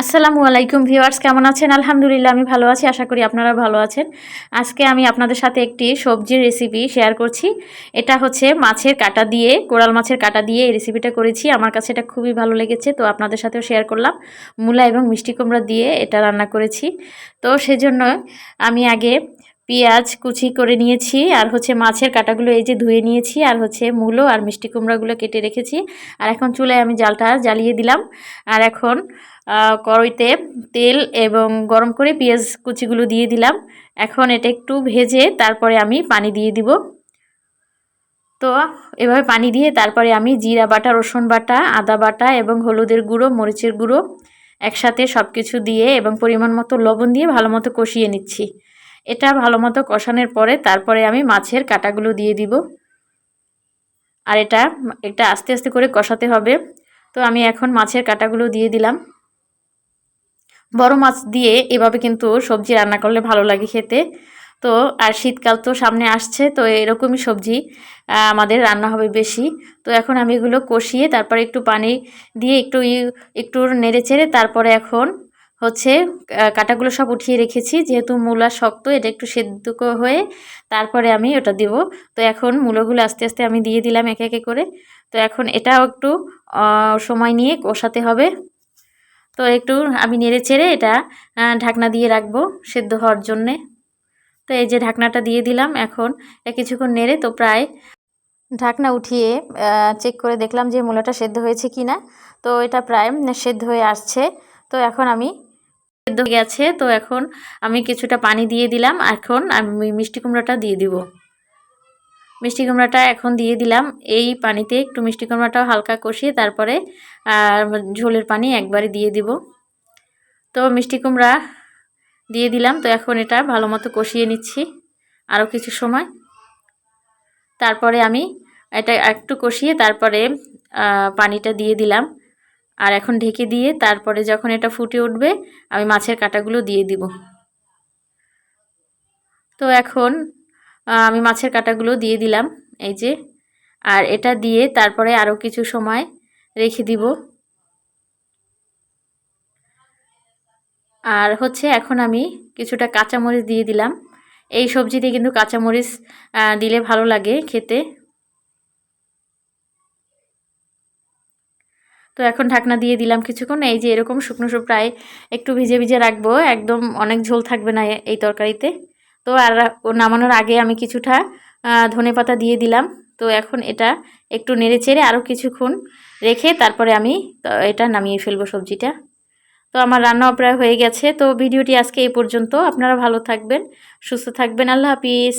আসসালামু আলাইকুম ভিউয়ার্স, কেমন আছেন? আলহামদুলিল্লাহ আমি ভালো আছি। আশা করি আপনারা ভালো আছেন। আজকে আমি আপনাদের সাথে একটি সবজির রেসিপি শেয়ার করছি। এটা হচ্ছে মাছের কাঁটা দিয়ে, কোরাল মাছের কাঁটা দিয়ে এই রেসিপিটা করেছি। আমার কাছে এটা খুবই ভালো লেগেছে, তো আপনাদের সাথেও শেয়ার করলাম। মূলা এবং মিষ্টি কুমড়া দিয়ে এটা রান্না করেছি। তো সেজন্য আমি আগে পেঁয়াজ কুচি করে নিয়েছি, আর হচ্ছে মাছের কাঁটাগুলো এই যে ধুয়ে নিয়েছি, আর হচ্ছে মূলো আর মিষ্টি কুমড়াগুলো কেটে রেখেছি। আর এখন চুলায় আমি জালটা জ্বালিয়ে দিলাম। আর এখন কড়াইতে তেল এবং গরম করে পেঁয়াজ কুচিগুলো দিয়ে দিলাম। এখন এটা একটু ভেজে তারপরে আমি পানি দিয়ে দিব। তো এভাবে পানি দিয়ে তারপরে আমি জিরা বাটা, রসুন বাটা, আদা বাটা এবং হলুদের গুঁড়ো, মরিচের গুঁড়ো একসাথে সব কিছু দিয়ে এবং পরিমাণ মতো লবণ দিয়ে ভালো মতো কষিয়ে নিচ্ছি। এটা ভালো মতো কষানোর পরে তারপরে আমি মাছের কাঁটাগুলো দিয়ে দিব। আর এটা আস্তে আস্তে করে কষাতে হবে। তো আমি এখন মাছের কাঁটাগুলো দিয়ে দিলাম। বড় মাছ দিয়ে এভাবে কিন্তু সবজি রান্না করলে ভালো লাগে খেতে। তো আর শীতকাল তো সামনে আসছে, তো এরকমই সবজি আমাদের রান্না হবে বেশি। তো এখন আমি এগুলো কষিয়ে তারপরে একটু পানি দিয়ে একটু নেড়ে চেড়ে তারপরে এখন হচ্ছে কাঁটাগুলো সব উঠিয়ে রেখেছি, যেহেতু মূলা শক্ত, এটা একটু সেদ্ধ হয়ে তারপরে আমি ওটা দেব। তো এখন মূলাগুলো আস্তে আস্তে আমি দিয়ে দিলাম একে একে করে। তো এখন এটাও একটু সময় নিয়ে কষাতে হবে। তো একটু আমি নেড়ে চেড়ে এটা ঢাকনা দিয়ে রাখবো সেদ্ধ হওয়ার জন্যে। তো এই যে ঢাকনাটা দিয়ে দিলাম। এখন কিছুক্ষণ নেড়ে তো প্রায় ঢাকনা উঠিয়ে চেক করে দেখলাম যে মূলাটা সেদ্ধ হয়েছে কি না। তো এটা প্রায় সেদ্ধ হয়ে আসছে। তো এখন আমি সেদ্ধ হয়ে গেছে, তো এখন আমি কিছুটা পানি দিয়ে দিলাম। এখন আমি মিষ্টি কুমড়াটা দিয়ে দিব। মিষ্টি কুমড়াটা এখন দিয়ে দিলাম। এই পানিতে একটু মিষ্টি কুমড়াটাও হালকা কষিয়ে তারপরে ঝোলের পানি একবারে দিয়ে দিব। তো মিষ্টি কুমড়া দিয়ে দিলাম। তো এখন এটা ভালো মতো কষিয়ে নিচ্ছি আরও কিছু সময়। তারপরে আমি এটা একটু কষিয়ে তারপরে পানিটা দিয়ে দিলাম। আর এখন ঢেকে দিয়ে তারপরে যখন এটা ফুটে উঠবে আমি মাছের কাঁটাগুলো দিয়ে দিব। তো এখন আমি মাছের কাঁটাগুলো দিয়ে দিলাম এই যে। আর এটা দিয়ে তারপরে আরও কিছু সময় রেখে দিব। আর হচ্ছে এখন আমি কিছুটা কাঁচামরিচ দিয়ে দিলাম। এই সবজিতে কিন্তু কাঁচামরিচ দিলে ভালো লাগে খেতে। তো এখন ঢাকনা দিয়ে দিলাম কিছুক্ষণ। এই যে এরকম শুকনো প্রায় একটু ভিজে ভিজে রাখবো, একদম অনেক ঝোল থাকবে না এই তরকারিতে। তো আর নামানোর আগে আমি কিছুটা ধনেপাতা দিয়ে দিলাম। তো এখন এটা একটু নেড়ে চেড়ে আরও কিছুক্ষণ রেখে তারপরে আমি এটা নামিয়ে ফেলবো সবজিটা। তো আমার রান্নাও প্রায় হয়ে গেছে। তো ভিডিওটি আজকে এই পর্যন্ত। আপনারা ভালো থাকবেন, সুস্থ থাকবেন। আল্লাহ হাফিজ।